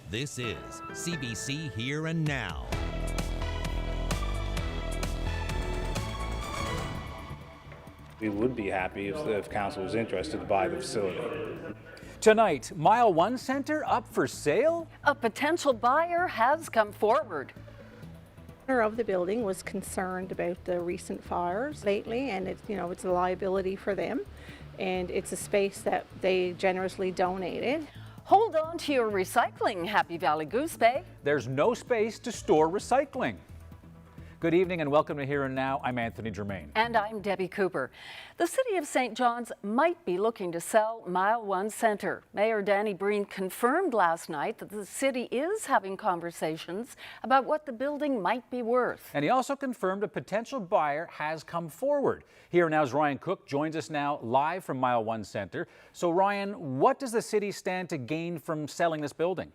This is CBC Here and Now. We would be happy if council was interested to buy the facility. Tonight, Mile 1 Centre up for sale? A potential buyer has come forward. The owner of the building was concerned about the recent fires lately, and it's a liability for them, and it's a space that they generously donated. Hold on to your recycling, Happy Valley Goose Bay. There's no space to store recycling. Good evening and welcome to Here and Now. I'm Anthony Germain. And I'm Debbie Cooper. The City of St. John's might be looking to sell Mile 1 Centre. Mayor Danny Breen confirmed last night that the city is having conversations about what the building might be worth. And he also confirmed a potential buyer has come forward. Here and Now's Ryan Cook joins us now live from Mile 1 Centre. So Ryan, what does the city stand to gain from selling this building?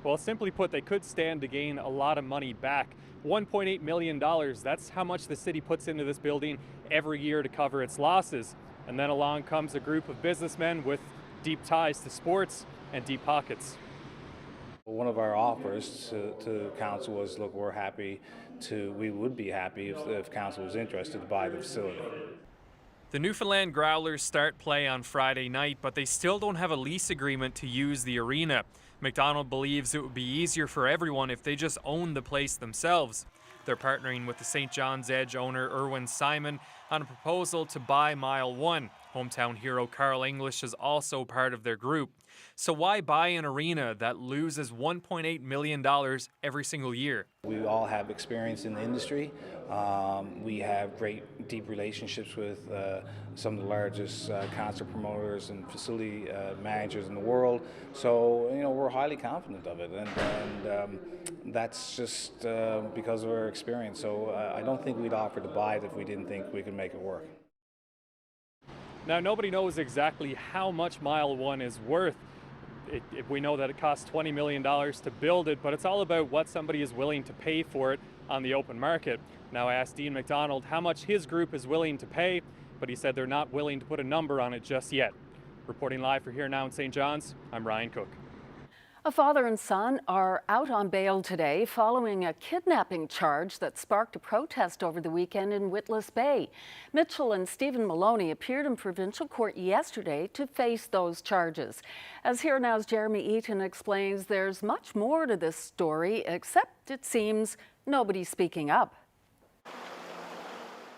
Well, simply put, they could stand to gain a lot of money back. $1.8 million, that's how much the city puts into this building every year to cover its losses. And then along comes a group of businessmen with deep ties to sports and deep pockets. One of our offers to council was, look, we would be happy if council was interested to buy the facility. The Newfoundland Growlers start play on Friday night, but they still don't have a lease agreement to use the arena. McDonald believes it would be easier for everyone if they just owned the place themselves. They're partnering with the St. John's Edge owner Erwin Simon on a proposal to buy Mile 1. Hometown hero Carl English is also part of their group. So why buy an arena that loses $1.8 million every single year? We all have experience in the industry. We have great, deep relationships with some of the largest concert promoters and facility managers in the world. So, we're highly confident of it, and that's just because of our experience. So I don't think we'd offer to buy it if we didn't think we could make it work. Now, nobody knows exactly how much Mile 1 is worth. We know that it costs $20 million to build it, but it's all about what somebody is willing to pay for it on the open market. Now, I asked Dean McDonald how much his group is willing to pay, but he said they're not willing to put a number on it just yet. Reporting live for Here Now in St. John's, I'm Ryan Cook. A father and son are out on bail today following a kidnapping charge that sparked a protest over the weekend in Witless Bay. Mitchell and Stephen Maloney appeared in provincial court yesterday to face those charges. As Here Now's Jeremy Eaton explains, there's much more to this story, except it seems nobody's speaking up.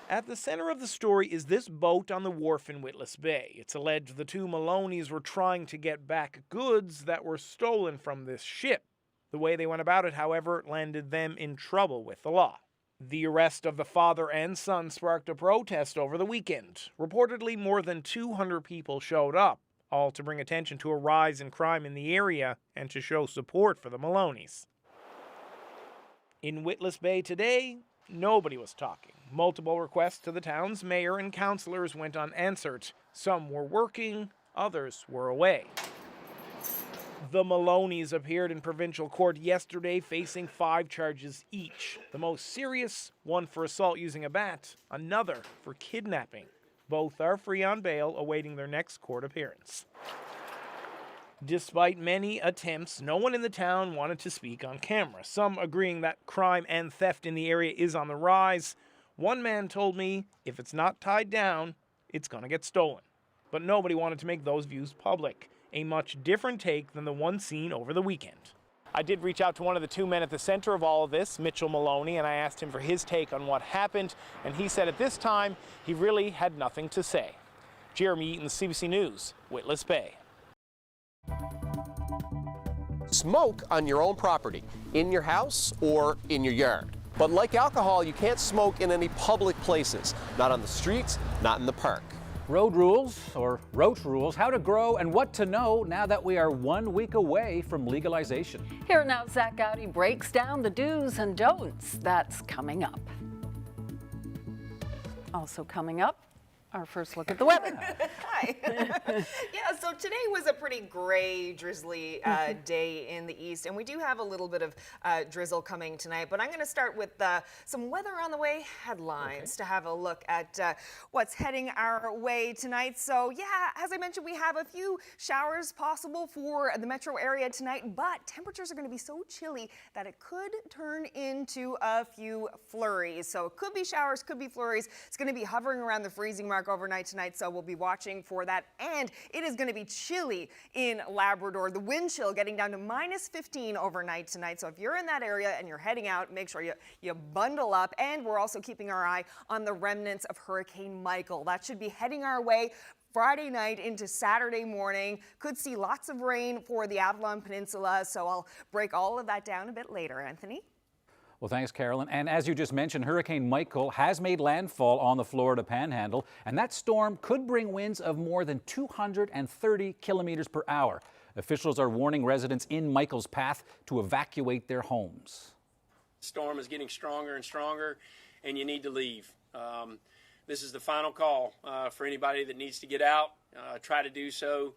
At the center of the story is this boat on the wharf in Witless Bay. It's alleged the two Maloneys were trying to get back goods that were stolen from this ship. The way they went about it, however, landed them in trouble with the law. The arrest of the father and son sparked a protest over the weekend. Reportedly, more than 200 people showed up, all to bring attention to a rise in crime in the area and to show support for the Maloneys. In Witless Bay today, nobody was talking. Multiple requests to the town's mayor and councillors went unanswered. Some were working, others were away. The Maloneys appeared in provincial court yesterday facing 5 charges each. The most serious, one for assault using a bat, another for kidnapping. Both are free on bail awaiting their next court appearance. Despite many attempts, no one in the town wanted to speak on camera, some agreeing that crime and theft in the area is on the rise. One man told me if it's not tied down, it's going to get stolen. But nobody wanted to make those views public, a much different take than the one seen over the weekend. I did reach out to one of the two men at the center of all of this, Mitchell Maloney, and I asked him for his take on what happened, and he said at this time he really had nothing to say. Jeremy Eaton, CBC News, Witless Bay. Smoke on your own property, in your house or in your yard. But like alcohol, you can't smoke in any public places, not on the streets, not in the park. Road rules, or roach rules, how to grow and what to know now that we are 1 week away from legalization. Here Now, Zach Gowdy breaks down the do's and don'ts. That's coming up. Also coming up, our first look at the weather. Hi. Yeah, so today was a pretty gray, drizzly day in the east, and we do have a little bit of drizzle coming tonight. But I'm going to start with some weather on the way headlines to have a look at what's heading our way tonight. So yeah, as I mentioned, we have a few showers possible for the metro area tonight, but temperatures are going to be so chilly that it could turn into a few flurries. So it could be showers, could be flurries. It's going to be hovering around the freezing mark overnight tonight, so we'll be watching for that. And it is going to be chilly in Labrador. The wind chill getting down to -15 overnight tonight. So if you're in that area and you're heading out, make sure you bundle up. And we're also keeping our eye on the remnants of Hurricane Michael. That should be heading our way Friday night into Saturday morning. Could see lots of rain for the Avalon Peninsula, so I'll break all of that down a bit later. Anthony? Well, thanks, Carolyn. And as you just mentioned, Hurricane Michael has made landfall on the Florida Panhandle, and that storm could bring winds of more than 230 kilometers per hour. Officials are warning residents in Michael's path to evacuate their homes. The storm is getting stronger and stronger, and you need to leave. This is the final call for anybody that needs to get out. Try to do so.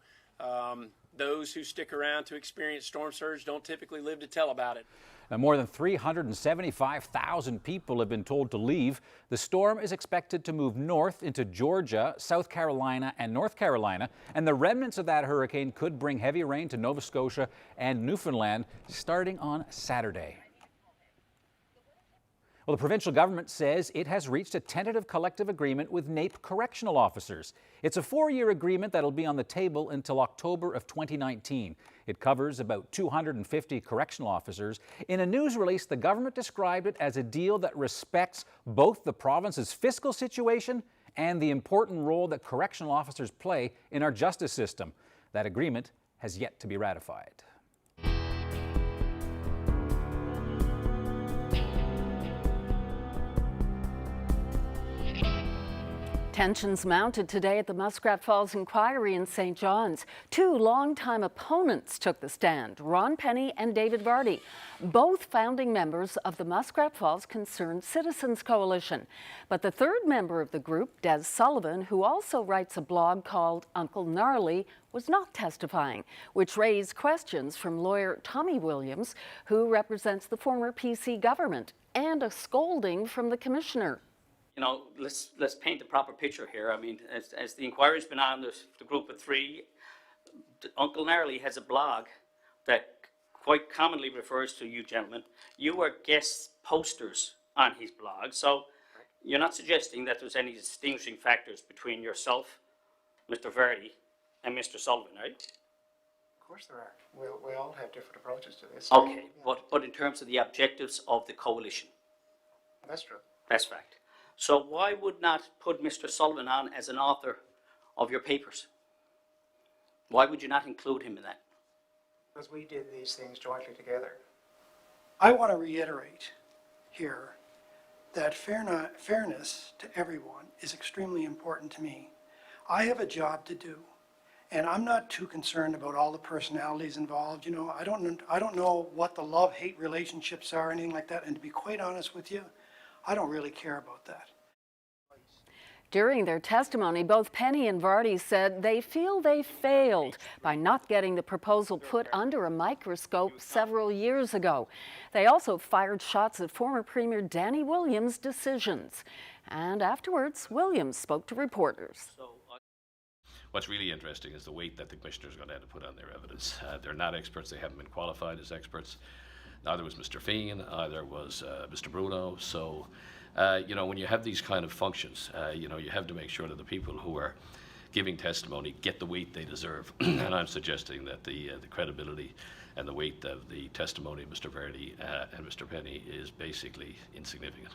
Those who stick around to experience storm surge don't typically live to tell about it. Now, more than 375,000 people have been told to leave. The storm is expected to move north into Georgia, South Carolina, and North Carolina, and the remnants of that hurricane could bring heavy rain to Nova Scotia and Newfoundland starting on Saturday. Well, the provincial government says it has reached a tentative collective agreement with NAPE correctional officers. It's a 4-year agreement that'll be on the table until October of 2019. It covers about 250 correctional officers. In a news release, the government described it as a deal that respects both the province's fiscal situation and the important role that correctional officers play in our justice system. That agreement has yet to be ratified. Tensions mounted today at the Muskrat Falls inquiry in St. John's. Two longtime opponents took the stand, Ron Penny and David Vardy, both founding members of the Muskrat Falls Concerned Citizens Coalition. But the third member of the group, Des Sullivan, who also writes a blog called Uncle Gnarly, was not testifying, which raised questions from lawyer Tommy Williams, who represents the former PC government, and a scolding from the commissioner. You know, let's paint the proper picture here. I mean, as the inquiry's been on, the group of three, Uncle Gnarly has a blog that quite commonly refers to you gentlemen. You were guest posters on his blog, so you're not suggesting that there's any distinguishing factors between yourself, Mr. Vardy, and Mr. Sullivan, right? Of course there are. We all have different approaches to this. Okay, but in terms of the objectives of the coalition? That's true. That's fact. So why would not put Mr. Sullivan on as an author of your papers? Why would you not include him in that? Because we did these things jointly together. I want to reiterate here that fairness to everyone is extremely important to me. I have a job to do, and I'm not too concerned about all the personalities involved. You know, I don't know what the love-hate relationships are or anything like that, and to be quite honest with you, I don't really care about that. During their testimony, both Penny and Vardy said they feel they failed by not getting the proposal put under a microscope several years ago. They also fired shots at former Premier Danny Williams' decisions. And afterwards, Williams spoke to reporters. What's really interesting is the weight that the commissioners are going to have to put on their evidence. They're not experts. They haven't been qualified as experts. Neither was Mr. Feen, either was Mr. Bruno. So, you know, when you have these kind of functions, you know, you have to make sure that the people who are giving testimony get the weight they deserve. And I'm suggesting that the credibility and the weight of the testimony of Mr. Vardy and Mr. Penny is basically insignificant.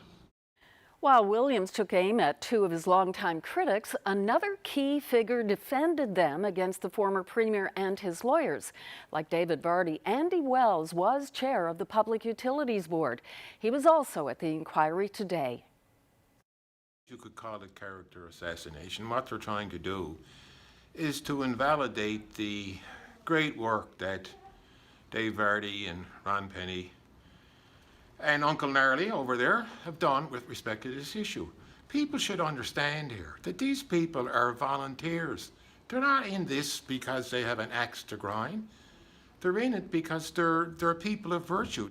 While Williams took aim at two of his longtime critics, another key figure defended them against the former premier and his lawyers. Like David Vardy, Andy Wells was chair of the Public Utilities Board. He was also at the inquiry today. You could call it character assassination. What they're trying to do is to invalidate the great work that Dave Vardy and Ron Penny and Uncle Gnarly over there have done with respect to this issue. People should understand here that these people are volunteers. They're not in this because they have an axe to grind. They're in it because they're people of virtue.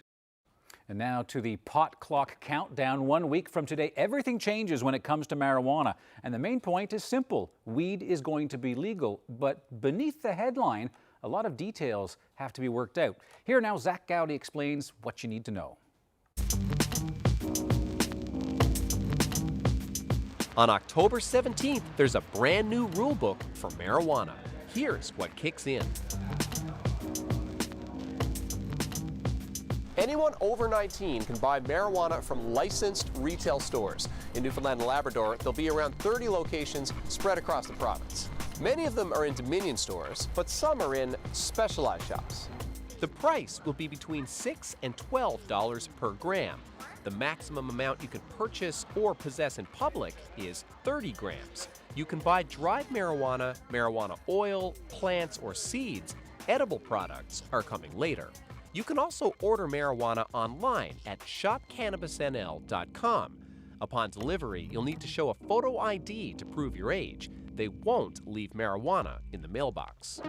And now to the pot clock countdown. 1 week from today, everything changes when it comes to marijuana. And the main point is simple. Weed is going to be legal. But beneath the headline, a lot of details have to be worked out. Here now, Zach Gowdy explains what you need to know. On October 17th, there's a brand new rule book for marijuana. Here's what kicks in. Anyone over 19 can buy marijuana from licensed retail stores. In Newfoundland and Labrador, there'll be around 30 locations spread across the province. Many of them are in Dominion stores, but some are in specialized shops. The price will be between $6 and $12 per gram. The maximum amount you can purchase or possess in public is 30 grams. You can buy dried marijuana, marijuana oil, plants, or seeds. Edible products are coming later. You can also order marijuana online at shopcannabisnl.com. Upon delivery, you'll need to show a photo ID to prove your age. They won't leave marijuana in the mailbox.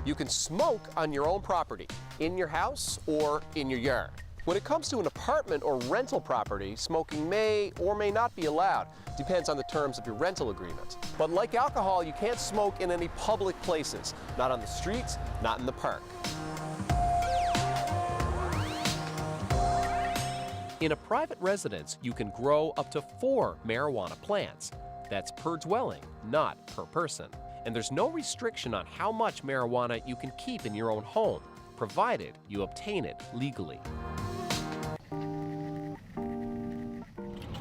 You can smoke on your own property, in your house or in your yard. When it comes to an apartment or rental property, smoking may or may not be allowed. Depends on the terms of your rental agreement. But like alcohol, you can't smoke in any public places. Not on the streets, not in the park. In a private residence, you can grow up to 4 marijuana plants. That's per dwelling, not per person. And there's no restriction on how much marijuana you can keep in your own home, provided you obtain it legally.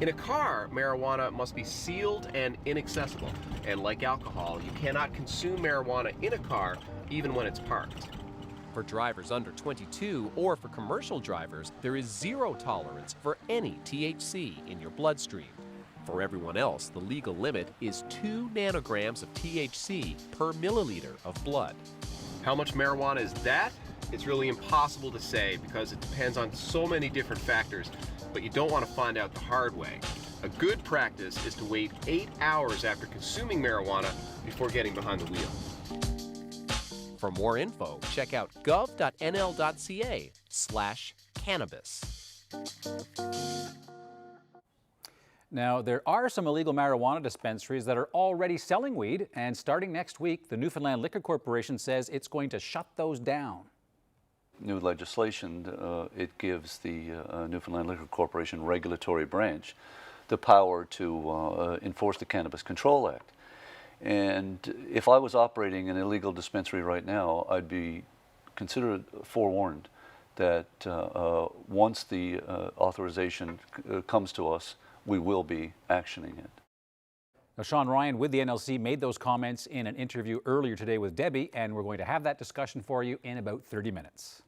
In a car, marijuana must be sealed and inaccessible. And like alcohol, you cannot consume marijuana in a car, even when it's parked. For drivers under 22 or for commercial drivers, there is zero tolerance for any THC in your bloodstream. For everyone else, the legal limit is 2 nanograms of THC per milliliter of blood. How much marijuana is that? It's really impossible to say because it depends on so many different factors, but you don't want to find out the hard way. A good practice is to wait 8 hours after consuming marijuana before getting behind the wheel. For more info, check out gov.nl.ca/cannabis. Now, there are some illegal marijuana dispensaries that are already selling weed, and starting next week, the Newfoundland Liquor Corporation says it's going to shut those down. New legislation, it gives the Newfoundland Liquor Corporation regulatory branch the power to enforce the Cannabis Control Act. And if I was operating an illegal dispensary right now, I'd be considered forewarned that once the authorization comes to us, we will be actioning it. Now, Sean Ryan with the NLC made those comments in an interview earlier today with Debbie, and we're going to have that discussion for you in about 30 minutes.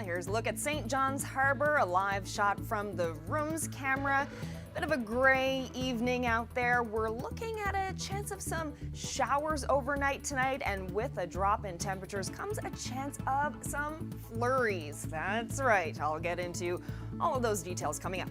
Here's a look at St. John's Harbor, a live shot from the room's camera. Bit of a gray evening out there. We're looking at a chance of some showers overnight tonight, and with a drop in temperatures comes a chance of some flurries. That's right. I'll get into all of those details coming up.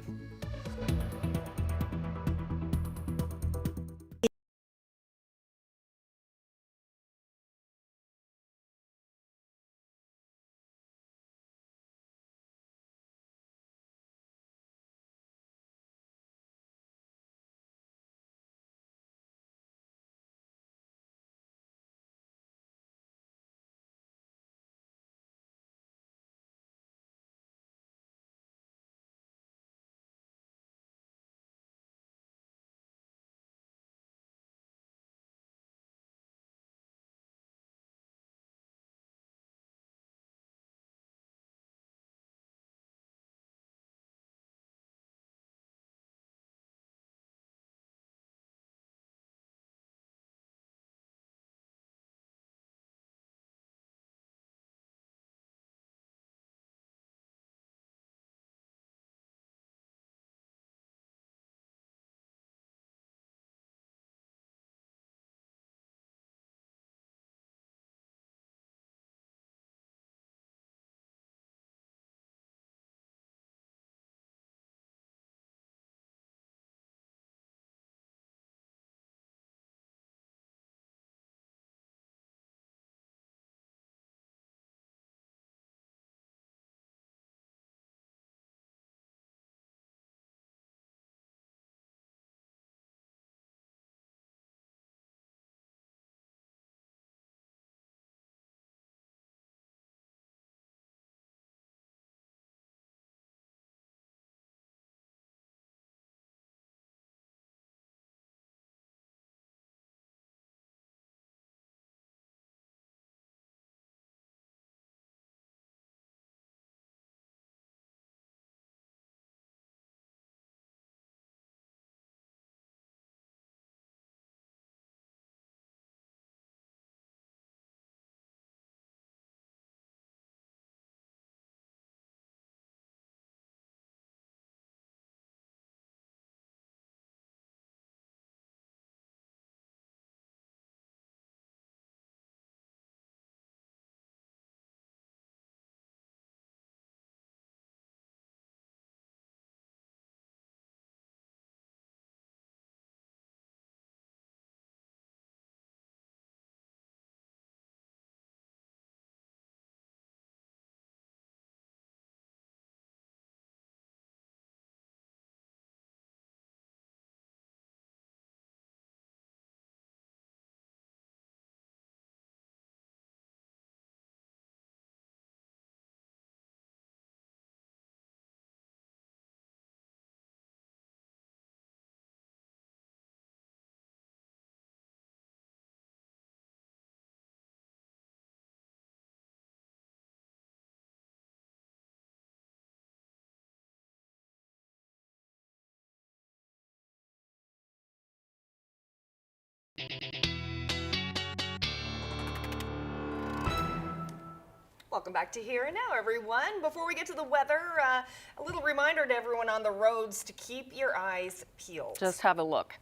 Welcome back to Here and Now, everyone. Before we get to the weather, a little reminder to everyone on the roads to keep your eyes peeled. Just have a look.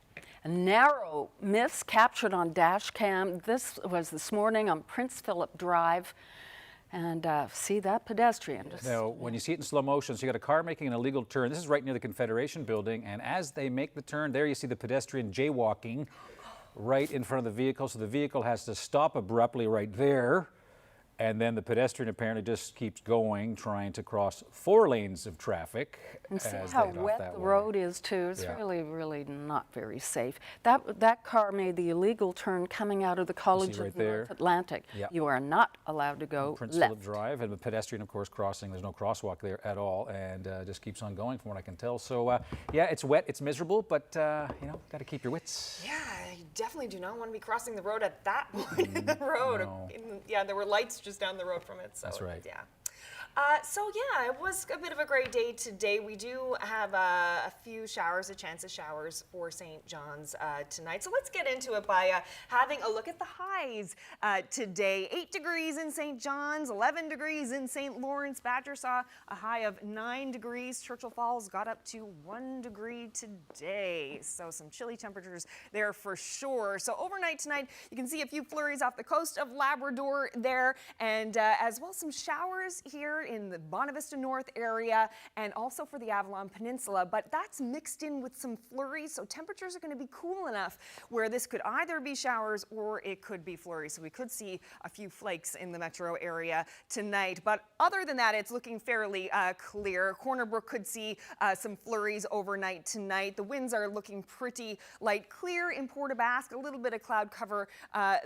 A narrow miss captured on dash cam. This was this morning on Prince Philip Drive. And see that pedestrian. Now, when you see it in slow motion, so you got a car making an illegal turn. This is right near the Confederation building. And as they make the turn, there you see the pedestrian jaywalking right in front of the vehicle. So the vehicle has to stop abruptly right there. And then the pedestrian apparently just keeps going, trying to cross 4 lanes of traffic. And see as how they head off wet that the way. road is too. It's really not very safe. That car made the illegal turn coming out of the College right of there. North Atlantic. Yep. You are not allowed to go Prince left. Philip Drive, and the pedestrian, of course, crossing. There's no crosswalk there at all, and just keeps on going, from what I can tell. So, yeah, it's wet, it's miserable, but you know, got to keep your wits. Yeah, you definitely do not want to be crossing the road at that point in the road. No. Yeah, there were lights just down the road from it. So, That's right. Yeah. So yeah, it was a bit of a great day today. We do have a few showers, a chance of showers for St. John's tonight. So let's get into it by having a look at the highs today. 8 degrees in St. John's, 11 degrees in St. Lawrence. Badger saw a high of 9 degrees. Churchill Falls got up to 1 degree today. So some chilly temperatures there for sure. So overnight tonight, you can see a few flurries off the coast of Labrador there, and as well some showers here in the Bonavista North area and also for the Avalon Peninsula, but that's mixed in with some flurries, so temperatures are going to be cool enough where this could either be showers or it could be flurries. So we could see a few flakes in the metro area tonight, but other than that, it's looking fairly clear. Corner Brook could see some flurries overnight tonight. The winds are looking pretty light. Clear in Port aux Basques, a little bit of cloud cover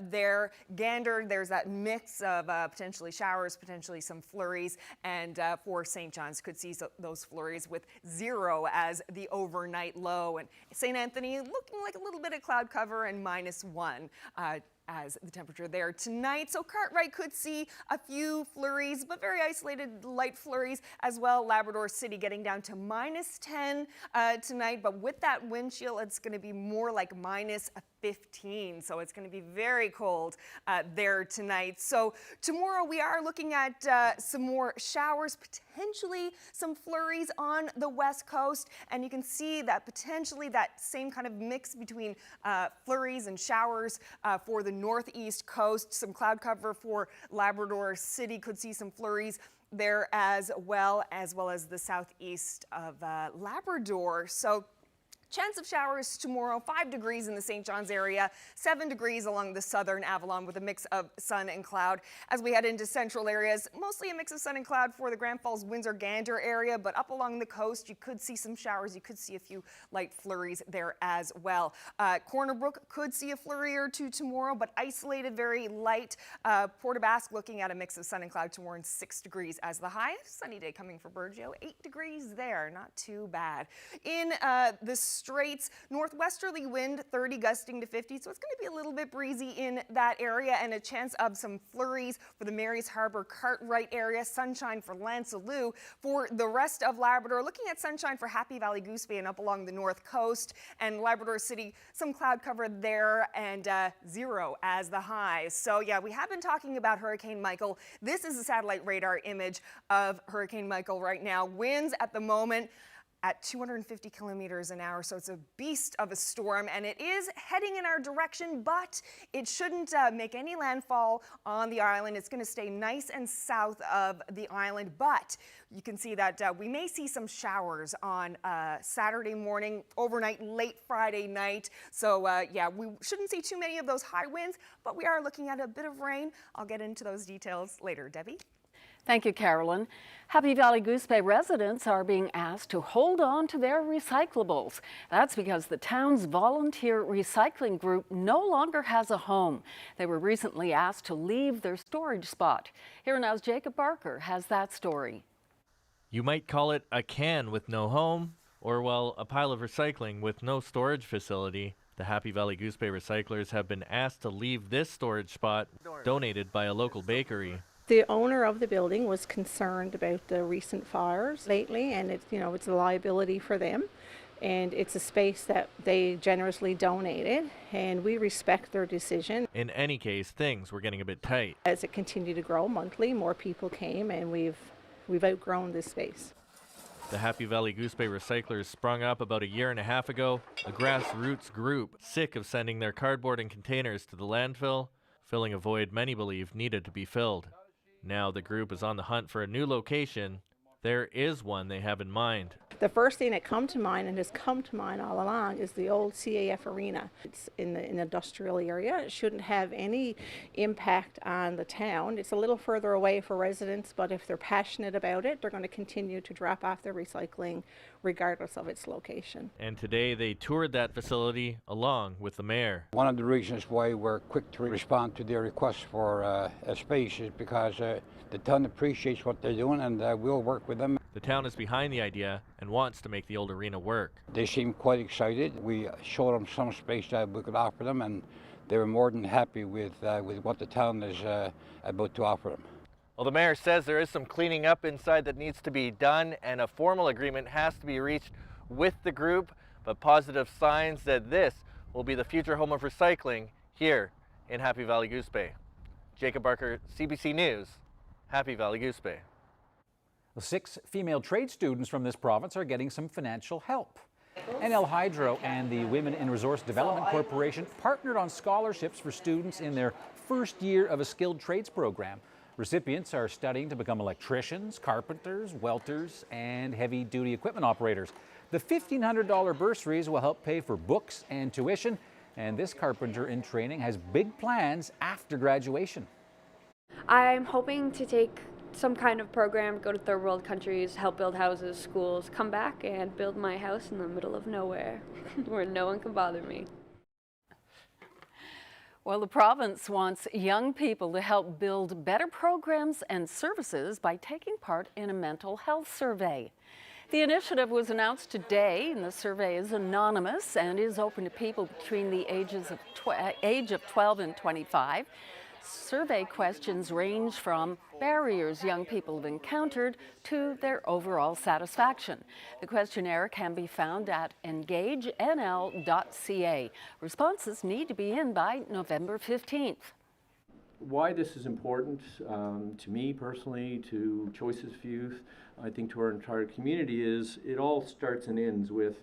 there. Gander, there's that mix of potentially showers, potentially some flurries. And for St. John's, could see those flurries with 0 as the overnight low. And St. Anthony looking like a little bit of cloud cover and -1 as the temperature there tonight. So Cartwright could see a few flurries, but very isolated light flurries as well. Labrador City getting down to -10 tonight, but with that wind chill, it's going to be more like -15. So it's going to be very cold there tonight. So tomorrow we are looking at some more showers, potentially some flurries on the west coast, and you can see that potentially that same kind of mix between flurries and showers for the northeast coast. Some cloud cover for Labrador City, could see some flurries there as well as the southeast of Labrador. So chance of showers tomorrow, 5 degrees in the St. John's area, 7 degrees along the southern Avalon with a mix of sun and cloud. As we head into central areas, mostly a mix of sun and cloud for the Grand Falls, Windsor, Gander area, but up along the coast, you could see some showers. You could see a few light flurries there as well. Corner Brook could see a flurry or two tomorrow, but isolated, very light. Port aux Basques looking at a mix of sun and cloud tomorrow and 6 degrees as the high. Sunny day coming for Burgeo, 8 degrees there, not too bad. In the Straits, northwesterly wind, 30 gusting to 50, so it's going to be a little bit breezy in that area and a chance of some flurries for the Marys Harbour, Cartwright area, sunshine for Lancelot. For the rest of Labrador, looking at sunshine for Happy Valley, Goose Bay and up along the north coast, and Labrador City, some cloud cover there and 0 as the high. So yeah, we have been talking about Hurricane Michael. This is a satellite radar image of Hurricane Michael right now. Winds at the moment at 250 kilometers an hour, so it's a beast of a storm, and it is heading in our direction, but it shouldn't make any landfall on the island. It's going to stay nice and south of the island, but you can see that we may see some showers on Saturday morning, overnight, late Friday night. So yeah, we shouldn't see too many of those high winds, but we are looking at a bit of rain. I'll get into those details later. Debbie? Thank you, Carolyn. Happy Valley Goose Bay residents are being asked to hold on to their recyclables. That's because the town's volunteer recycling group no longer has a home. They were recently asked to leave their storage spot. Here now's Jacob Barker has that story. You might call it a can with no home, or, well, a pile of recycling with no storage facility. The Happy Valley Goose Bay recyclers have been asked to leave this storage spot donated by a local bakery. The owner of the building was concerned about the recent fires lately, and it's a liability for them. and it's a space that they generously donated, and we respect their decision. In any case, things were getting a bit tight. As it continued to grow monthly, more people came, and we've outgrown this space. The Happy Valley Goose Bay Recyclers sprung up about a year and a half ago, a grassroots group sick of sending their cardboard and containers to the landfill, filling a void many believe needed to be filled. Now the group is on the hunt for a new location. There is one they have in mind. The first thing that come to mind, and has come to mind all along, is the old CAF arena. It's in the industrial area. It shouldn't have any impact on the town. It's a little further away for residents, but if they're passionate about it, they're going to continue to drop off their recycling regardless of its location. And today they toured that facility along with the mayor. One of the reasons why we're quick to respond to their request for a space is because the town appreciates what they're doing, and we'll work with them. The town is behind the idea and wants to make the old arena work. They seem quite excited. We showed them some space that we could offer them, and they were more than happy with what the town is about to offer them. Well, the mayor says there is some cleaning up inside that needs to be done, and a formal agreement has to be reached with the group, but positive signs that this will be the future home of recycling here in Happy Valley Goose Bay. Jacob Barker, CBC News, Happy Valley Goose Bay. 6 female trade students from this province are getting some financial help. NL Hydro and the Women in Resource Development Corporation partnered on scholarships for students in their first year of a skilled trades program. Recipients are studying to become electricians, carpenters, welders, and heavy-duty equipment operators. The $1,500 bursaries will help pay for books and tuition, and this carpenter in training has big plans after graduation. I'm hoping to take some kind of program, go to third world countries, help build houses, schools, come back and build my house in the middle of nowhere where no one can bother me. Well, the province wants young people to help build better programs and services by taking part in a mental health survey. The initiative was announced today, and the survey is anonymous and is open to people between the ages of age of 12 and 25. Survey questions range from barriers young people have encountered to their overall satisfaction. The questionnaire can be found at engagenl.ca. Responses need to be in by November 15th. Why this is important to me personally, to Choices for Youth, I think to our entire community, is it all starts and ends with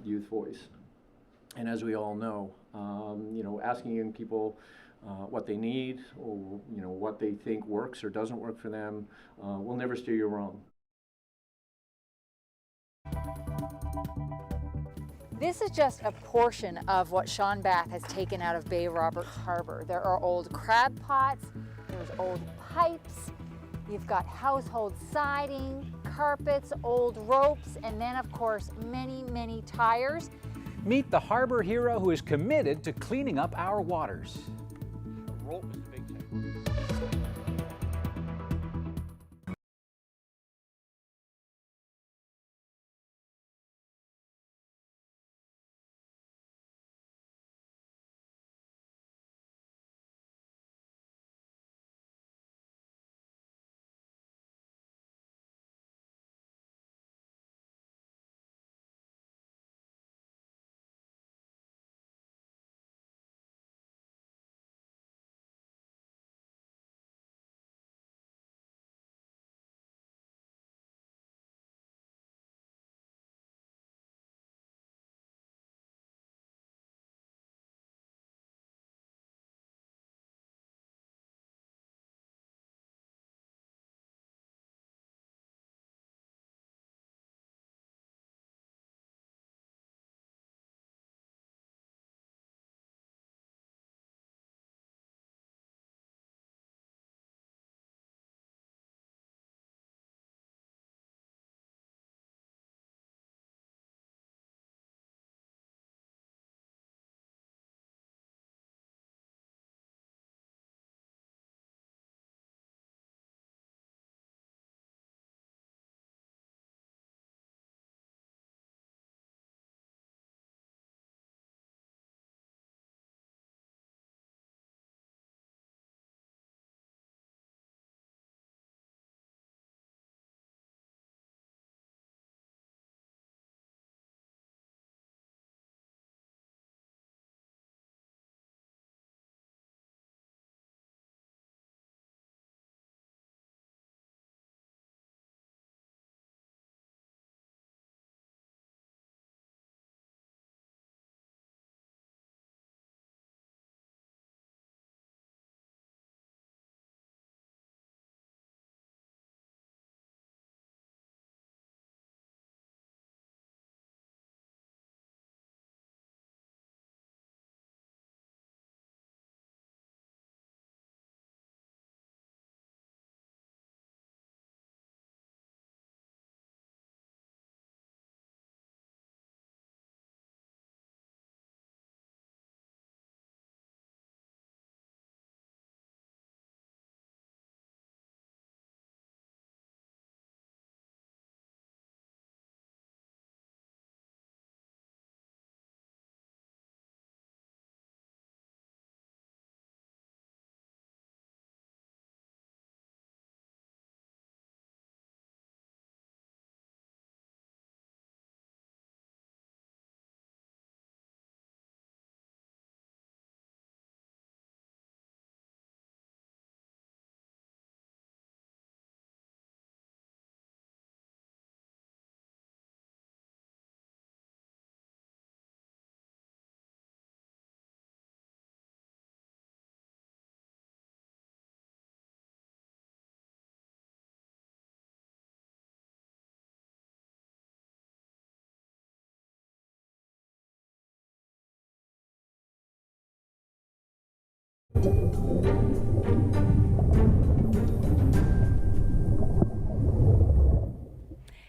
youth voice. And as we all know, asking young people what they need, or what they think works or doesn't work for them, will never steer you wrong. This is just a portion of what Sean Bath has taken out of Bay Roberts Harbor. There are old crab pots, there's old pipes, you've got household siding, carpets, old ropes, and then of course many, many tires. Meet the harbor hero who is committed to cleaning up our waters. Rope is a big thing.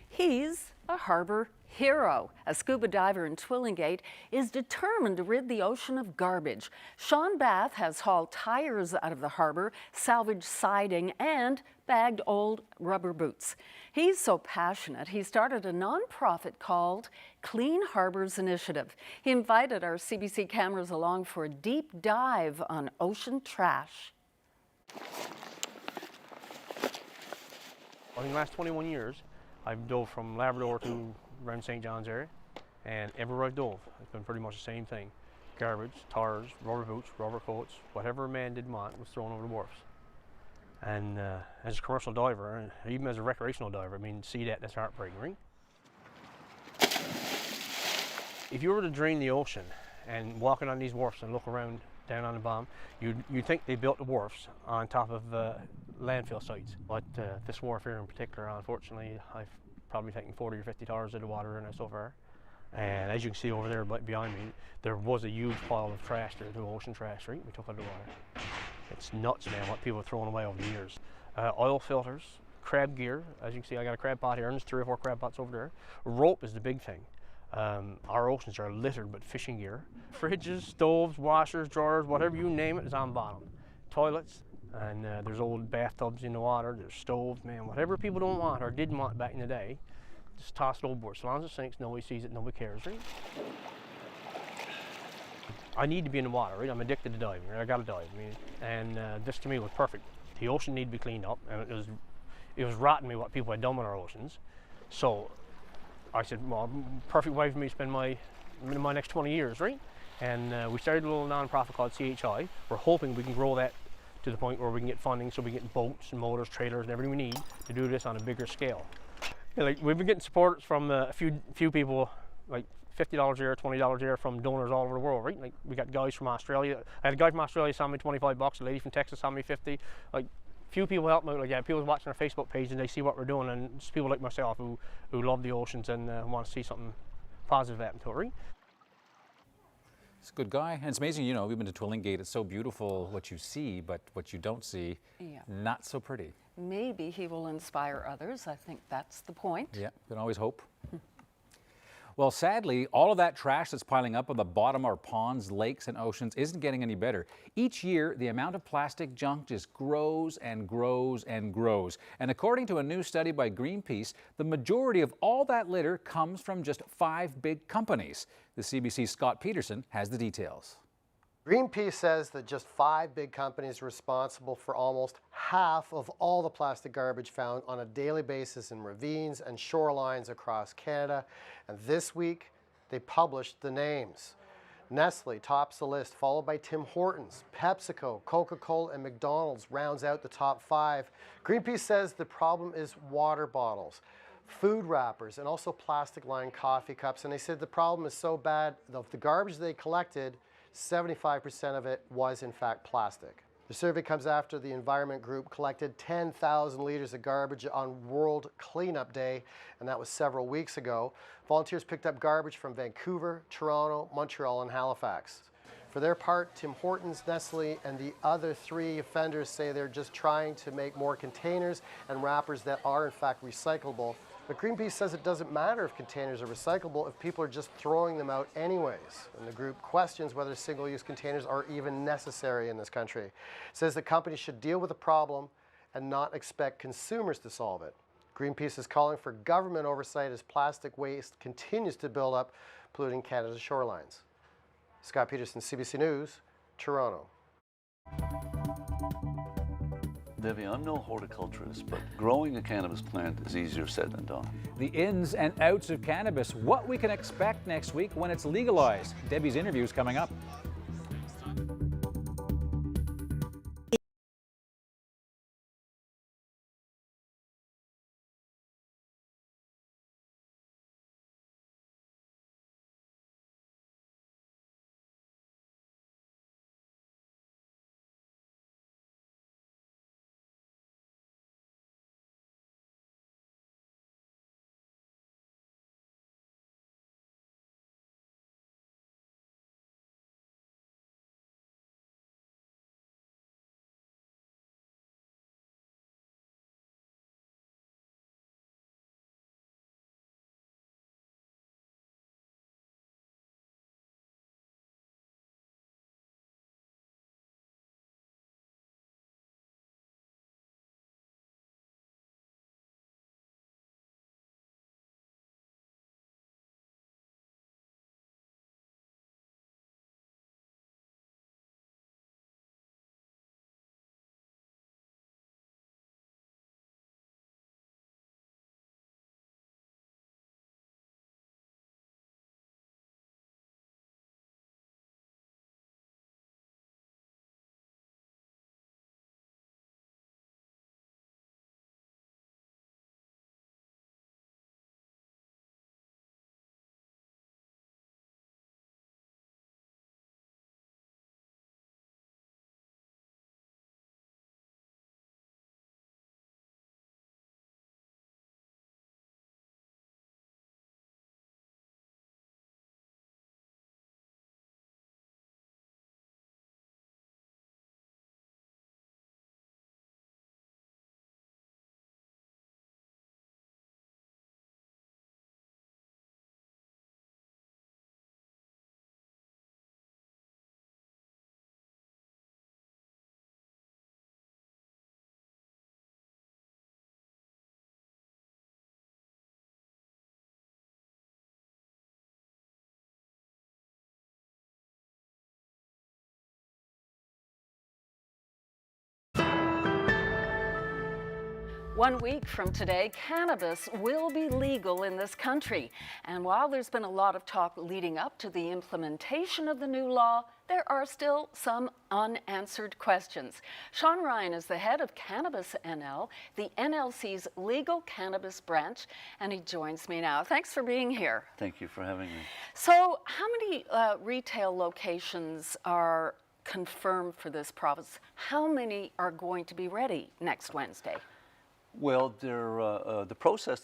He's a harbor hero. A scuba diver in Twillingate is determined to rid the ocean of garbage. Sean Bath has hauled tires out of the harbor, salvaged siding, and bagged old rubber boots. He's so passionate, he started a nonprofit called Clean Harbors Initiative. He invited our CBC cameras along for a deep dive on ocean trash. In the last 21 years, I've dove from Labrador to around St. John's area, and everywhere I've dove, it's been pretty much the same thing. Garbage, tires, rubber boots, rubber coats, whatever a man didn't want was thrown over the wharfs. And as a commercial diver, and even as a recreational diver, I mean, see that's heartbreaking, right? If you were to drain the ocean and walking on these wharfs and look around down on the bottom, you'd think they built the wharfs on top of landfill sites. But this wharf here in particular, unfortunately, I've probably taken 40 or 50 tires of the water in it so far. And as you can see over there behind me, there was a huge pile of trash there, the ocean trash, right? We took out of the water. It's nuts, man, what people have thrown away over the years. Oil filters, crab gear. As you can see, I got a crab pot here, and there's 3 or 4 crab pots over there. Rope is the big thing. Our oceans are littered with fishing gear. Fridges, stoves, washers, drawers, whatever you name it is on bottom. Toilets, and there's old bathtubs in the water, there's stoves, man, whatever people don't want or didn't want back in the day, just toss it overboard. As long as it sinks, nobody sees it, nobody cares, right? I need to be in the water, right? I'm addicted to diving, right? I gotta dive, I mean, and this to me was perfect. The ocean needed to be cleaned up, and it was rotten me what people had done with our oceans. So I said, well, perfect way for me to spend my next 20 years, right? And we started a little non-profit called CHI. We're hoping we can grow that to the point where we can get funding so we can get boats and motors, trailers, and everything we need to do this on a bigger scale. Yeah, like we've been getting support from a few people, like $50 a year, $20 a year from donors all over the world, right? Like we got guys from Australia. I had a guy from Australia send me $25, a lady from Texas sent me 50. Like few people help me out. Like yeah, people watching our Facebook page and they see what we're doing, and it's people like myself who love the oceans and want to see something positive happen to it, right? He's a good guy, and it's amazing, you know, we've been to Twillingate, it's so beautiful what you see, but what you don't see, not so pretty. Maybe he will inspire others. I think that's the point. Yeah, you can always hope. Well, sadly, all of that trash that's piling up on the bottom of our ponds, lakes, and oceans isn't getting any better. Each year, the amount of plastic junk just grows and grows and grows. And according to a new study by Greenpeace, the majority of all that litter comes from just 5 big companies. The CBC's Scott Peterson has the details. Greenpeace says that just 5 big companies are responsible for almost half of all the plastic garbage found on a daily basis in ravines and shorelines across Canada. And this week, they published the names. Nestle tops the list, followed by Tim Hortons, PepsiCo, Coca-Cola, and McDonald's rounds out the top 5. Greenpeace says the problem is water bottles, food wrappers, and also plastic-lined coffee cups. And they said the problem is so bad, of the garbage they collected, 75% of it was in fact plastic. The survey comes after the Environment Group collected 10,000 liters of garbage on World Cleanup Day, and that was several weeks ago. Volunteers picked up garbage from Vancouver, Toronto, Montreal, and Halifax. For their part, Tim Hortons, Nestle, and the other 3 offenders say they're just trying to make more containers and wrappers that are in fact recyclable. But Greenpeace says it doesn't matter if containers are recyclable if people are just throwing them out anyways. And the group questions whether single-use containers are even necessary in this country. It says that companies should deal with the problem and not expect consumers to solve it. Greenpeace is calling for government oversight as plastic waste continues to build up, polluting Canada's shorelines. Scott Peterson, CBC News, Toronto. Debbie, I'm no horticulturist, but growing a cannabis plant is easier said than done. The ins and outs of cannabis, what we can expect next week when it's legalized. Debbie's interview is coming up. 1 week from today, cannabis will be legal in this country. And while there's been a lot of talk leading up to the implementation of the new law, there are still some unanswered questions. Sean Ryan is the head of Cannabis NL, the NLC's legal cannabis branch, and he joins me now. Thanks for being here. Thank you for having me. So, how many retail locations are confirmed for this province? How many are going to be ready next Wednesday? Well, the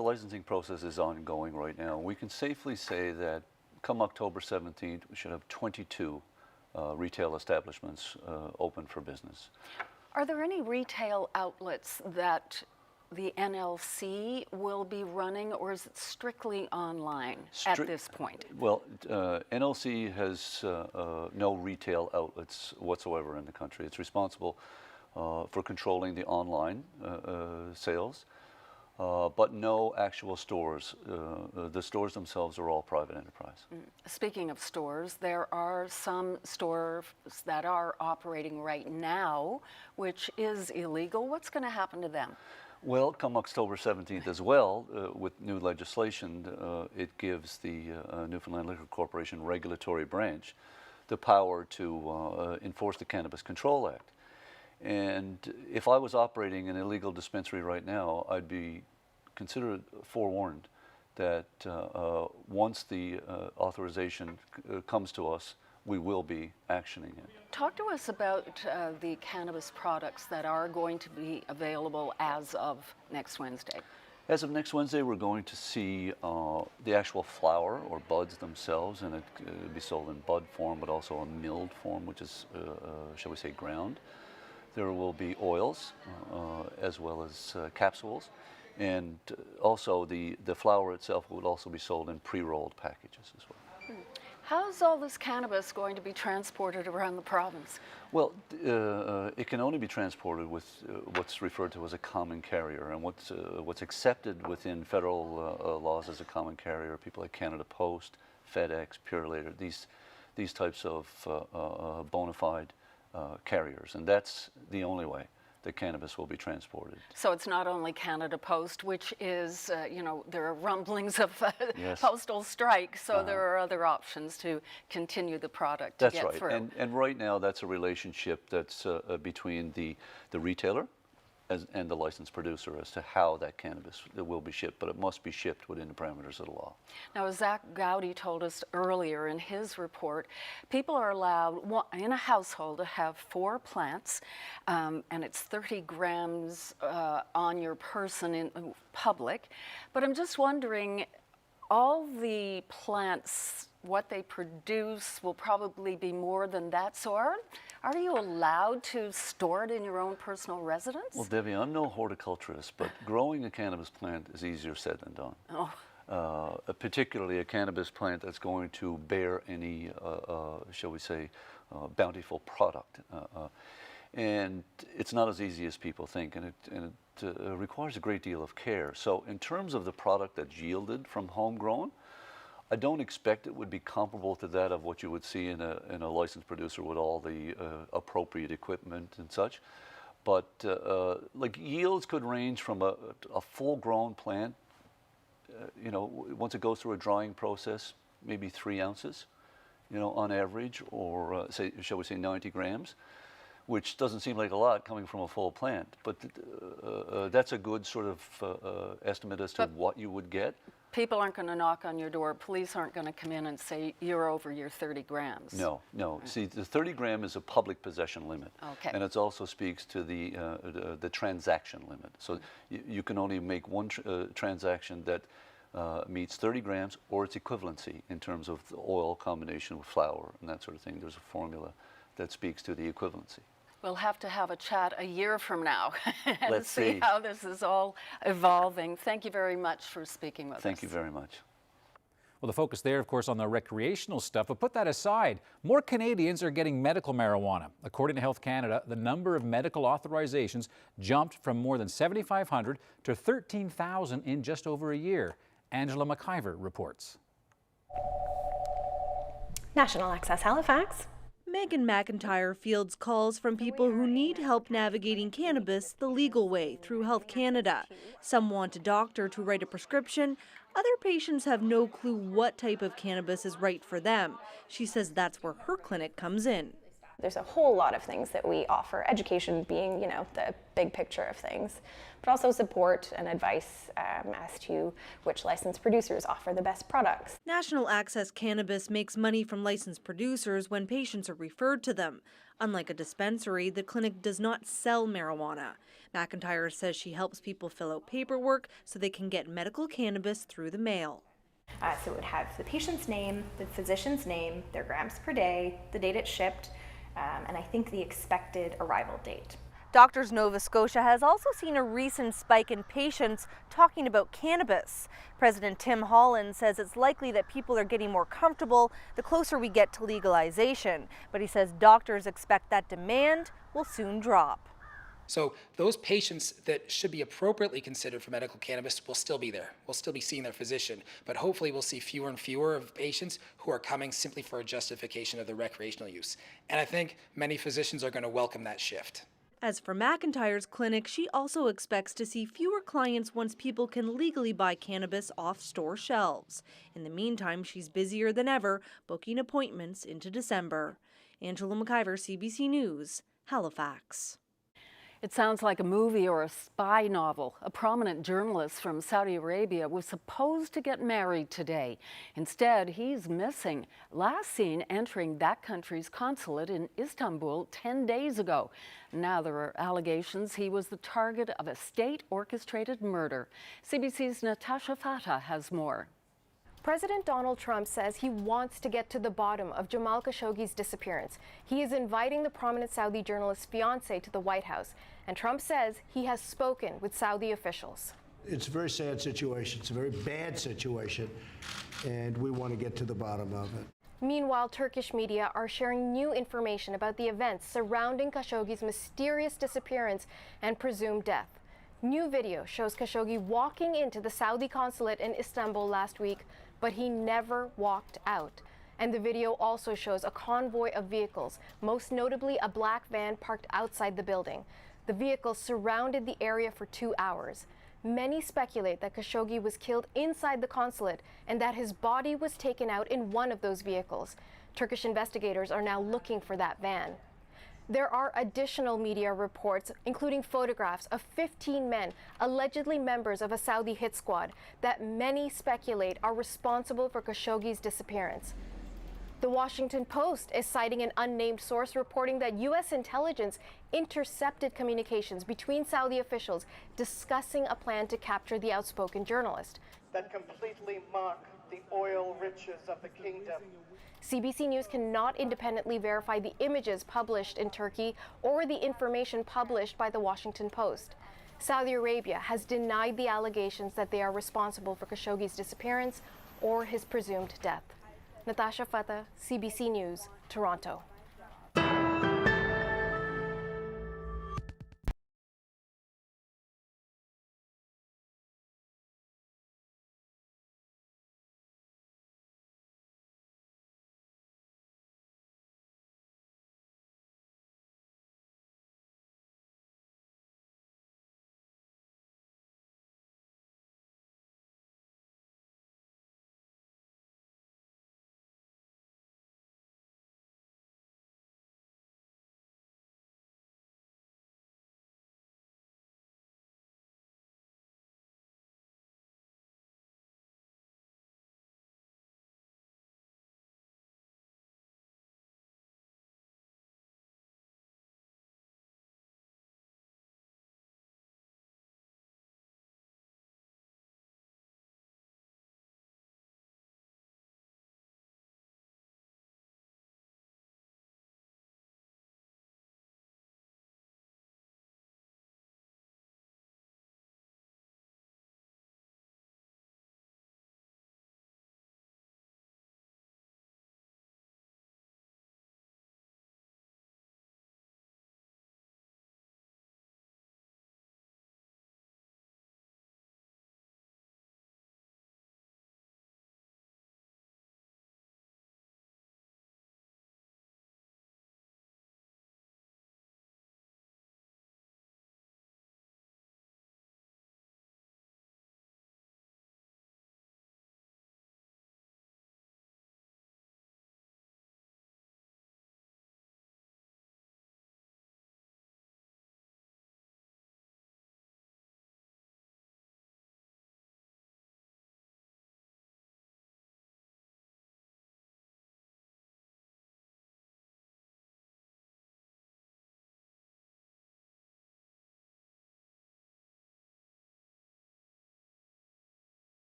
licensing process is ongoing right now. We can safely say that come October 17th, we should have 22 retail establishments open for business. Are there any retail outlets that the NLC will be running, or is it strictly online at this point? Well, NLC has no retail outlets whatsoever in the country. It's responsible for controlling the online sales, but no actual stores. The stores themselves are all private enterprise. Speaking of stores, there are some stores that are operating right now, which is illegal. What's going to happen to them? Well, come October 17th as well, with new legislation, it gives the Newfoundland Liquor Corporation regulatory branch the power to enforce the Cannabis Control Act. And if I was operating an illegal dispensary right now, I'd be considered forewarned that once the authorization comes to us, we will be actioning it. Talk to us about the cannabis products that are going to be available as of next Wednesday. As of next Wednesday, we're going to see the actual flower or buds themselves, and it'll be sold in bud form, but also a milled form, which is, shall we say, ground. There will be oils, as well as capsules, and also the flower itself would also be sold in pre-rolled packages as well. How's all this cannabis going to be transported around the province? Well, it can only be transported with what's referred to as a common carrier, and what's accepted within federal laws as a common carrier are people like Canada Post, FedEx, Pure Later, these types of bona fide carriers, and that's the only way that cannabis will be transported. So it's not only Canada Post, which is, you know, there are rumblings of yes. postal strike, so there are other options to continue the product to get through. That's right, and right now that's a relationship that's between the retailer and the licensed producer as to how that cannabis will be shipped, but it must be shipped within the parameters of the law. Now, as Zach Gowdy told us earlier in his report, people are allowed in a household to have 4 plants, and it's 30 grams on your person in public. But I'm just wondering, all the plants, what they produce will probably be more than that. So are you allowed to store it in your own personal residence? Well, Debbie, I'm no horticulturist, but growing a cannabis plant is easier said than done. Oh. Particularly a cannabis plant that's going to bear any, shall we say, bountiful product. And it's not as easy as people think, and it requires a great deal of care. So in terms of the product that's yielded from homegrown, I don't expect it would be comparable to that of what you would see in a licensed producer with all the appropriate equipment and such. But like yields could range from a full-grown plant, you know, once it goes through a drying process, maybe 3 ounces, you know, on average, or say, shall we say 90 grams, which doesn't seem like a lot coming from a full plant. But that's a good sort of estimate as to what you would get. People aren't going to knock on your door. Police aren't going to come in and say, you're over your 30 grams. No, no. See, the 30 gram is a public possession limit. Okay. And it also speaks to the transaction limit. So you can only make one transaction that meets 30 grams or its equivalency in terms of the oil combination with flour and that sort of thing. There's a formula that speaks to the equivalency. We'll have to have a chat a year from now and Let's see how this is all evolving. Thank you very much for speaking with us. Thank you very much. Well, the focus there, of course, on the recreational stuff, but put that aside, more Canadians are getting medical marijuana. According to Health Canada, the number of medical authorizations jumped from more than 7,500 to 13,000 in just over a year. Angela McIver reports. National Access Halifax. Megan McIntyre fields calls from people who need help navigating cannabis the legal way through Health Canada. Some want a doctor to write a prescription. Other patients have no clue what type of cannabis is right for them. She says that's where her clinic comes in. There's a whole lot of things that we offer, education being, the big picture of things, but also support and advice as to which licensed producers offer the best products. National Access Cannabis makes money from licensed producers when patients are referred to them. Unlike a dispensary, the clinic does not sell marijuana. McIntyre says she helps people fill out paperwork so they can get medical cannabis through the mail. So it would have the patient's name, the physician's name, their grams per day, the date it's shipped, and I think the expected arrival date. Doctors Nova Scotia has also seen a recent spike in patients talking about cannabis. President Tim Holland says it's likely that people are getting more comfortable the closer we get to legalization, but he says doctors expect that demand will soon drop. So those patients that should be appropriately considered for medical cannabis will still be there. We'll still be seeing their physician, but hopefully we'll see fewer and fewer of patients who are coming simply for a justification of the recreational use. And I think many physicians are going to welcome that shift. As for McIntyre's clinic, she also expects to see fewer clients once people can legally buy cannabis off store shelves. In the meantime, she's busier than ever, booking appointments into December. Angela McIver, CBC News, Halifax. It sounds like a movie or a spy novel. A prominent journalist from Saudi Arabia was supposed to get married today. Instead, he's missing. Last seen entering that country's consulate in Istanbul 10 days ago. Now there are allegations he was the target of a state-orchestrated murder. CBC's Natasha Fatah has more. President Donald Trump says he wants to get to the bottom of Jamal Khashoggi's disappearance. He is inviting the prominent Saudi journalist's fiancée to the White House, and Trump says he has spoken with Saudi officials. It's a very sad situation. It's a very bad situation, and we want to get to the bottom of it. Meanwhile, Turkish media are sharing new information about the events surrounding Khashoggi's mysterious disappearance and presumed death. New video shows Khashoggi walking into the Saudi consulate in Istanbul last week, but he never walked out. And the video also shows a convoy of vehicles, most notably a black van parked outside the building. The vehicles surrounded the area for 2 hours. Many speculate that Khashoggi was killed inside the consulate and that his body was taken out in one of those vehicles. Turkish investigators are now looking for that van. There are additional media reports, including photographs of 15 men, allegedly members of a Saudi hit squad, that many speculate are responsible for Khashoggi's disappearance. The Washington Post is citing an unnamed source reporting that U.S. intelligence intercepted communications between Saudi officials discussing a plan to capture the outspoken journalist. That completely mock the oil riches of the kingdom. CBC News cannot independently verify the images published in Turkey or the information published by the Washington Post. Saudi Arabia has denied the allegations that they are responsible for Khashoggi's disappearance or his presumed death. Natasha Fatah, CBC News, Toronto.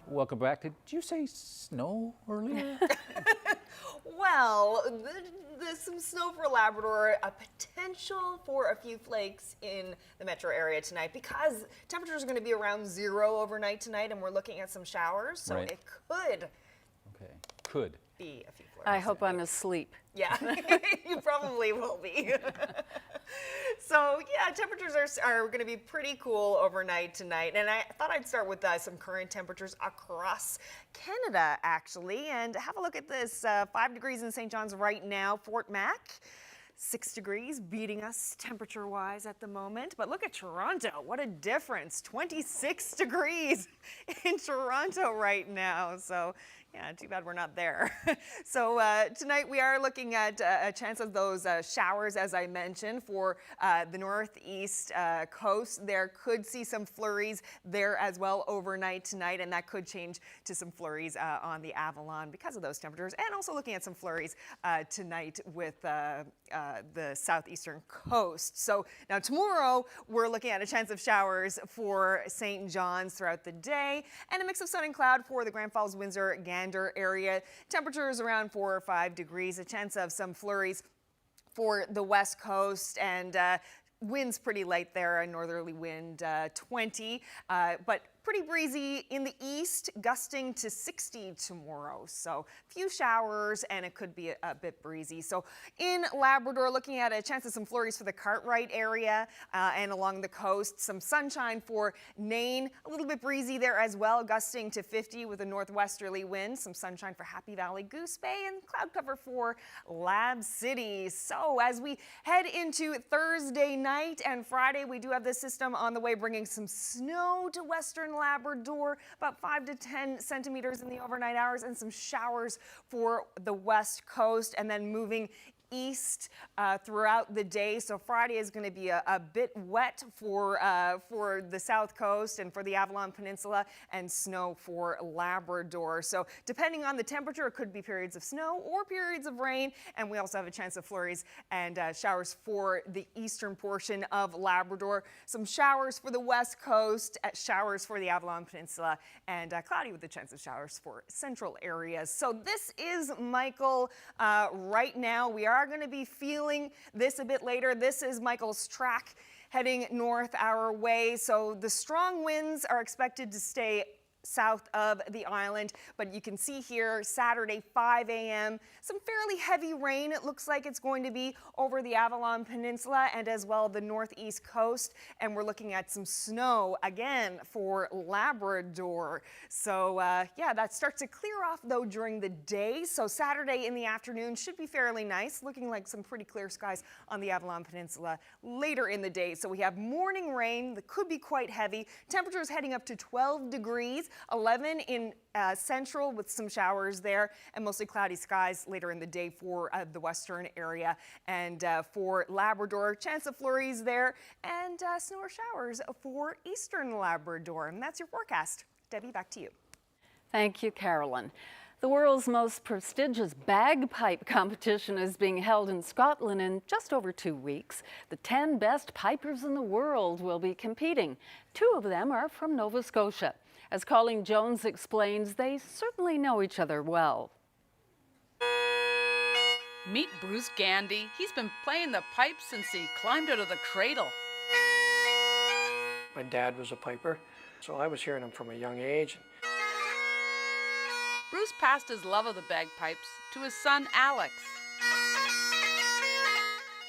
Welcome back. Did you say snow earlier? Well, there's some snow for Labrador, a potential for a few flakes in the metro area tonight because temperatures are going to be around 0 overnight tonight, and we're looking at some showers, so Right. it could Could be a few flurries. I hope I'm asleep. Yeah, you probably will be. So yeah, temperatures are going to be pretty cool overnight tonight. And I thought I'd start with some current temperatures across Canada, actually. And have a look at this. 5 degrees in St. John's right now. Fort Mac, 6 degrees, beating us temperature-wise at the moment. But look at Toronto. What a difference. 26 degrees in Toronto right now. So yeah, too bad we're not there. So tonight we are looking at a chance of those showers, as I mentioned, for the northeast coast. There could see some flurries there as well overnight tonight, and that could change to some flurries on the Avalon because of those temperatures. And also looking at some flurries tonight with the southeastern coast. So now tomorrow we're looking at a chance of showers for St. John's throughout the day, and a mix of sun and cloud for the Grand Falls, Windsor, Gander area. Temperatures around 4 or 5 degrees. A chance of some flurries for the west coast, and winds pretty light there, a northerly wind 20, but pretty breezy in the east, gusting to 60 tomorrow. So a few showers, and it could be a bit breezy. So in Labrador, looking at a chance of some flurries for the Cartwright area and along the coast. Some sunshine for Nain, a little bit breezy there as well, gusting to 50 with a northwesterly wind. Some sunshine for Happy Valley, Goose Bay, and cloud cover for Lab City. So as we head into Thursday night and Friday, we do have this system on the way, bringing some snow to western Labrador, about 5 to 10 centimeters in the overnight hours, and some showers for the west coast, and then moving east throughout the day. So Friday is going to be a bit wet for the south coast and for the Avalon Peninsula, and snow for Labrador. So depending on the temperature, it could be periods of snow or periods of rain, and we also have a chance of flurries and showers for the eastern portion of Labrador. Some showers for the west coast, showers for the Avalon Peninsula, and cloudy with a chance of showers for central areas. So this is Michael right now. We are going to be feeling this a bit later. This is Michael's track heading north our way. So the strong winds are expected to stay south of the island, but you can see here Saturday 5 a.m. some fairly heavy rain. It looks like it's going to be over the Avalon Peninsula and as well the northeast coast, and we're looking at some snow again for Labrador. So yeah, that starts to clear off though during the day. So Saturday in the afternoon should be fairly nice, looking like some pretty clear skies on the Avalon Peninsula later in the day. So we have morning rain that could be quite heavy. Temperatures heading up to 12 degrees. 11 in central with some showers there, and mostly cloudy skies later in the day for the western area. And for Labrador, chance of flurries there, and snow or showers for eastern Labrador. And that's your forecast. Debbie, back to you. Thank you, Carolyn. The world's most prestigious bagpipe competition is being held in Scotland in just over 2 weeks. The 10 best pipers in the world will be competing. 2 of them are from Nova Scotia. As Colleen Jones explains, they certainly know each other well. Meet Bruce Gandy. He's been playing the pipe since he climbed out of the cradle. My dad was a piper, so I was hearing him from a young age. Bruce passed his love of the bagpipes to his son, Alex.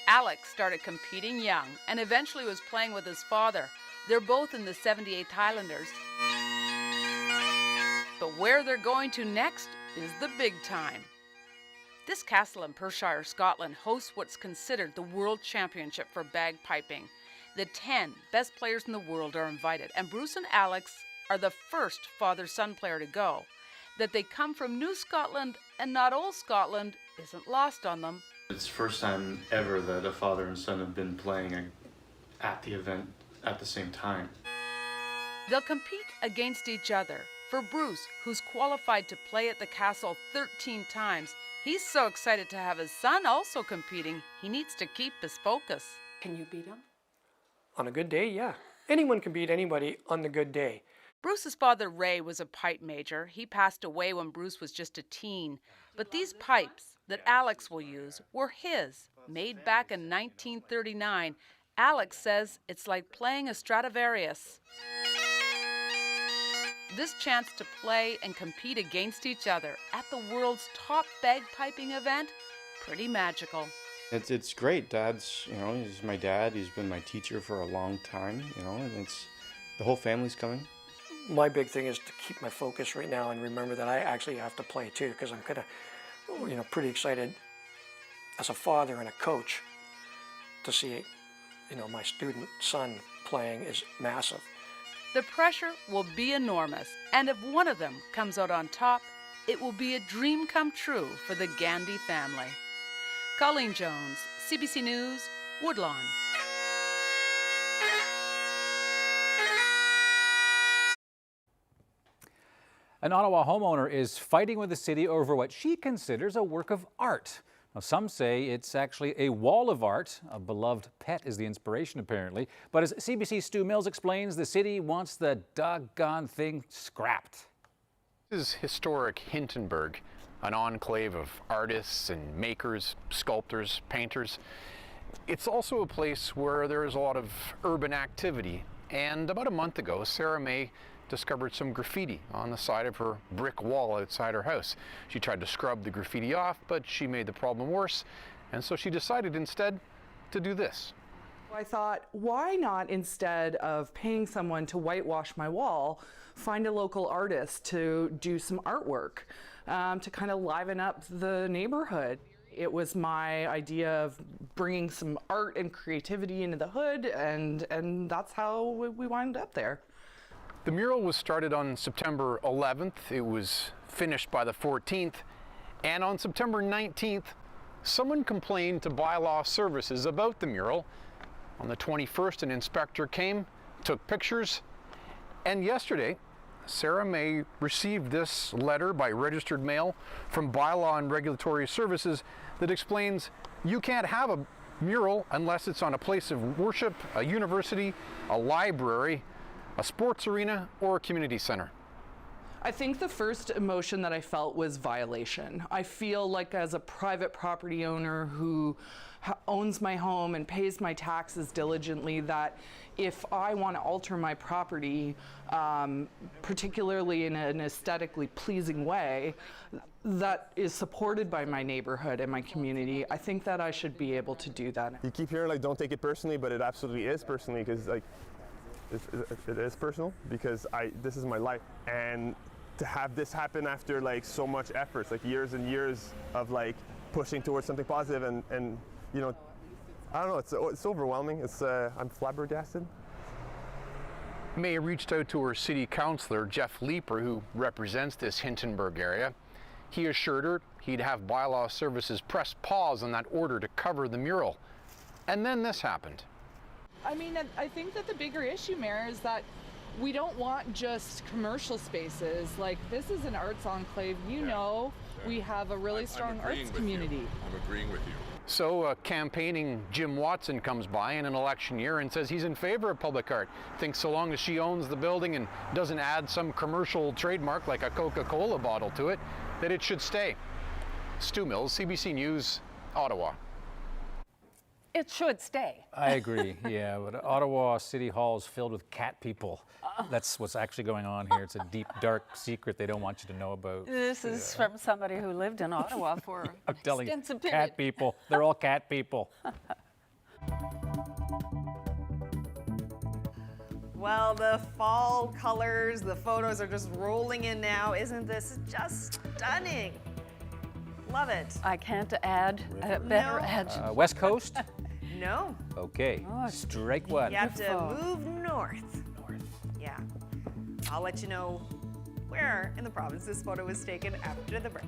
Alex started competing young and eventually was playing with his father. They're both in the 78th Highlanders. But where they're going to next is the big time. This castle in Perthshire, Scotland hosts what's considered the World Championship for bagpiping. The 10 best players in the world are invited, and Bruce and Alex are the first father-son player to go. That they come from New Scotland and not Old Scotland isn't lost on them. It's the first time ever that a father and son have been playing at the event at the same time. They'll compete against each other. For Bruce, who's qualified to play at the castle 13 times, he's so excited to have his son also competing, he needs to keep his focus. Can you beat him? On a good day, yeah. Anyone can beat anybody on the good day. Bruce's father, Ray, was a pipe major. He passed away when Bruce was just a teen. But these pipes that Alex will use were his, made back in 1939. Alex says it's like playing a Stradivarius. This chance to play and compete against each other at the world's top bagpiping event, pretty magical. It's great. Dad's, he's my dad. He's been my teacher for a long time, and the whole family's coming. My big thing is to keep my focus right now and remember that I actually have to play too, because I'm kind of, pretty excited as a father and a coach to see, my student son playing is massive. The pressure will be enormous, and if one of them comes out on top, it will be a dream come true for the Gandy family. Colleen Jones, CBC News, Woodlawn. An Ottawa homeowner is fighting with the city over what she considers a work of art. Now, some say it's actually a wall of art. A beloved pet is the inspiration, apparently. But as CBC's Stu Mills explains, the city wants the doggone thing scrapped. This is historic Hintonburg, an enclave of artists and makers, sculptors, painters. It's also a place where there's a lot of urban activity. And about a month ago, Sarah May discovered some graffiti on the side of her brick wall outside her house. She tried to scrub the graffiti off, but she made the problem worse, and so she decided instead to do this. I thought, why not, instead of paying someone to whitewash my wall, find a local artist to do some artwork to kind of liven up the neighborhood. It was my idea of bringing some art and creativity into the hood, and that's how we wound up there. The mural was started on September 11th. It was finished by the 14th. And on September 19th, someone complained to bylaw services about the mural. On the 21st, an inspector came, took pictures. And yesterday, Sarah May received this letter by registered mail from Bylaw and Regulatory Services that explains you can't have a mural unless it's on a place of worship, a university, a library, a sports arena, or a community center. I think the first emotion that I felt was violation. I feel like, as a private property owner who owns my home and pays my taxes diligently, that if I want to alter my property, particularly in an aesthetically pleasing way, that is supported by my neighborhood and my community, I think that I should be able to do that. You keep hearing, don't take it personally, but it absolutely is personally, because it is personal, because this is my life, and to have this happen after so much effort, years and years of pushing towards something positive, and I don't know, it's overwhelming. I'm flabbergasted. May reached out to her city councillor, Jeff Leeper, who represents this Hintonburg area. He assured her he'd have bylaw services press pause on that order to cover the mural. And then this happened. I mean, I think that the bigger issue, Mayor, is that we don't want just commercial spaces. This is an arts enclave. We have a really strong arts community. I'm agreeing with you. So campaigning Jim Watson comes by in an election year and says he's in favor of public art. Thinks so long as she owns the building and doesn't add some commercial trademark like a Coca-Cola bottle to it, that it should stay. Stu Mills, CBC News, Ottawa. It should stay. I agree, yeah, but Ottawa City Hall is filled with cat people. That's what's actually going on here. It's a deep, dark secret they don't want you to know about. This is from somebody who lived in Ottawa for I'm telling you, extensive period. cat people. They're all cat people. Well, the fall colors, the photos are just rolling in now. Isn't this just stunning? Love it. I can't add a better adjective. West Coast? No. Okay, strike one. You have to move north. Yeah. I'll let you know where in the province this photo was taken after the break.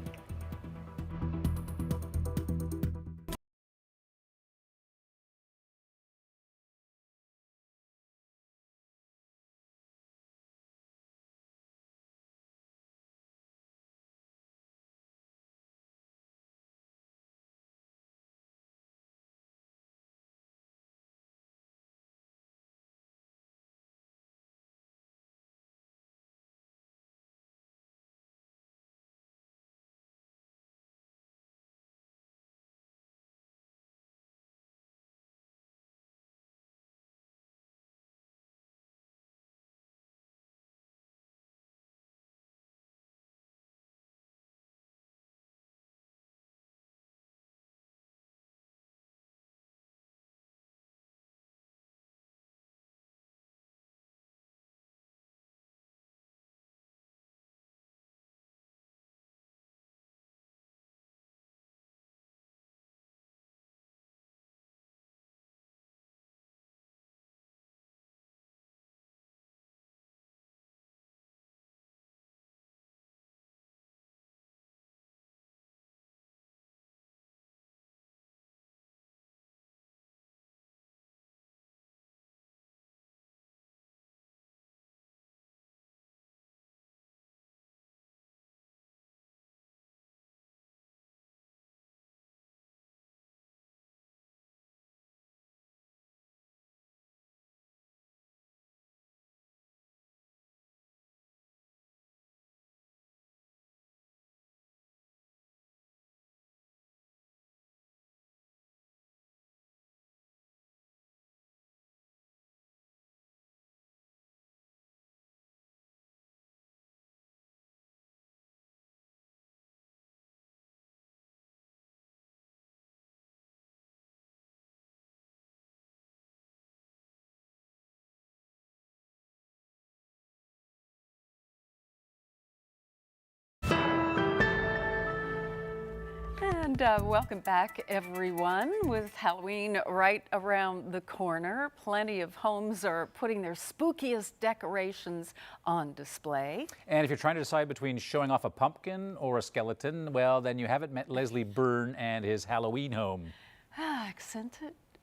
And welcome back, everyone. With Halloween right around the corner, plenty of homes are putting their spookiest decorations on display. And if you're trying to decide between showing off a pumpkin or a skeleton, well, then you haven't met Leslie Byrne and his Halloween home.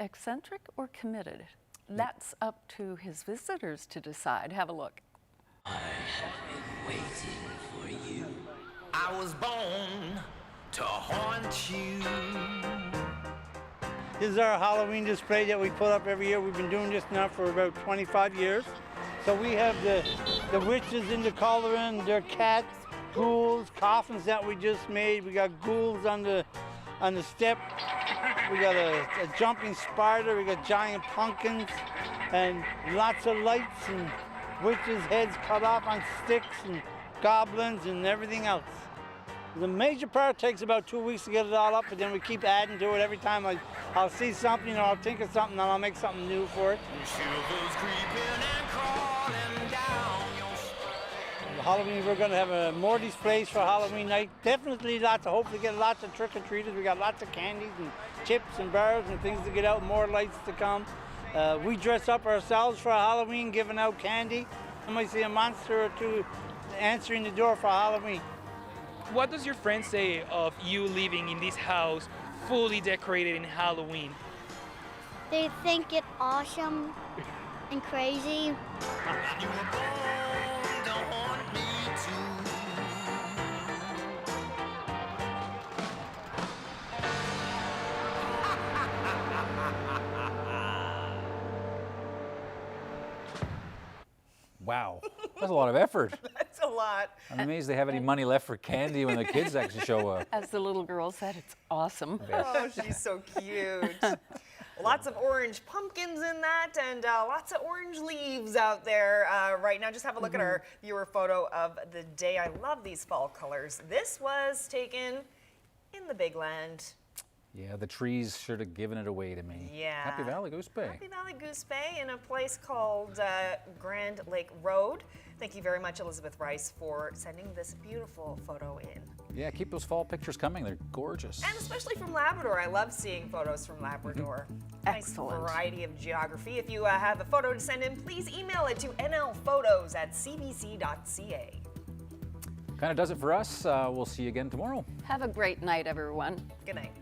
Eccentric or committed? That's up to his visitors to decide. Have a look. I have been waiting for you. I was born to haunt you. This is our Halloween display that we put up every year. We've been doing this now for about 25 years. So we have the witches in the cauldron, their cats, ghouls, coffins that we just made. We got ghouls on the step. We got a jumping spider. We got giant pumpkins and lots of lights and witches' heads cut off on sticks and goblins and everything else. The major part takes about 2 weeks to get it all up, but then we keep adding to it every time I'll see something or I'll think of something and I'll make something new for it. Halloween, we're going to have more displays for Halloween night. Definitely hopefully get lots of trick-or-treaters. We got lots of candies and chips and bars and things to get out, more lights to come. We dress up ourselves for Halloween, giving out candy. I might see a monster or two answering the door for Halloween. What does your friend say of you living in this house fully decorated in Halloween? They think it's awesome and crazy. Wow, that's a lot of effort. That's a lot. I'm amazed they have any money left for candy when the kids actually show up. As the little girl said, it's awesome. Oh, she's so cute. Lots of orange pumpkins in that and lots of orange leaves out there right now. Just have a look at our viewer photo of the day. I love these fall colors. This was taken in the Big Land. Yeah, the trees should have given it away to me. Yeah. Happy Valley Goose Bay. Happy Valley Goose Bay in a place called Grand Lake Road. Thank you very much, Elizabeth Rice, for sending this beautiful photo in. Yeah, keep those fall pictures coming. They're gorgeous. And especially from Labrador. I love seeing photos from Labrador. Excellent. Nice variety of geography. If you have a photo to send in, please email it to nlphotos@cbc.ca. Kind of does it for us. We'll see you again tomorrow. Have a great night, everyone. Good night.